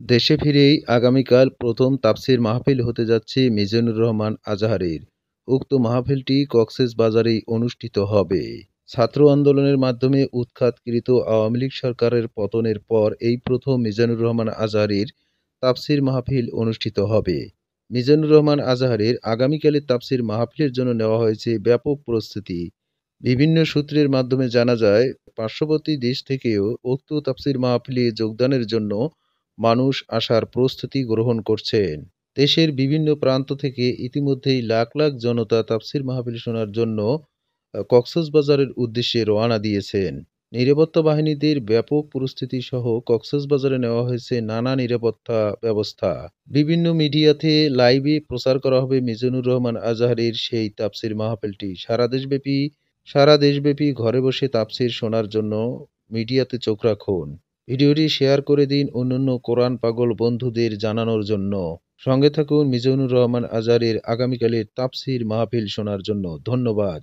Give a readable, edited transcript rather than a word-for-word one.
দেশে ফিরেই আগামীকাল প্রথম তাফসীর মাহফিল হতে যাচ্ছে মিজানুর রহমান আজাহারের। উক্ত মাহফিলটি কক্সবাজারেই অনুষ্ঠিত হবে। ছাত্র আন্দোলনের মাধ্যমে উৎখাতকৃত আওয়ামী লীগ সরকারের পতনের পর এই প্রথম মিজানুর রহমান আজাহারের তাফসীর মাহফিল অনুষ্ঠিত হবে। মিজানুর রহমান আজাহারের আগামীকালের তাফসীর মাহফিলের জন্য নেওয়া হয়েছে ব্যাপক প্রস্তুতি। বিভিন্ন সূত্রের মাধ্যমে জানা যায়, পার্শ্ববর্তী দেশ থেকেও উক্ত তাফসীর মাহফিলে যোগদানের জন্য মানুষ আসার প্রস্তুতি গ্রহণ করছেন। দেশের বিভিন্ন প্রান্ত থেকে ইতিমধ্যেই লাখ লাখ জনতা তাফসীর মাহফিল শোনার জন্য কক্সবাজারের উদ্দেশ্যে রওনা দিয়েছেন। নিরাপত্তা বাহিনীদের ব্যাপক প্রস্তুতি সহ কক্সবাজারে নেওয়া হয়েছে নানা নিরাপত্তা ব্যবস্থা। বিভিন্ন মিডিয়াতে লাইভে প্রচার করা হবে মিজানুর রহমান আজাহারের সেই তাফসীর মাহফিলটি। সারা দেশব্যাপী ঘরে বসে তাফসীর শোনার জন্য মিডিয়াতে চোখ রাখুন। ভিডিওটি শেয়ার করে দিন অন্যান্য কোরআন পাগল বন্ধুদের জানানোর জন্য। সঙ্গে থাকুন মিজানুর রহমান আজাহারের আগামীকালের তাফসীর মাহফিল শোনার জন্য। ধন্যবাদ।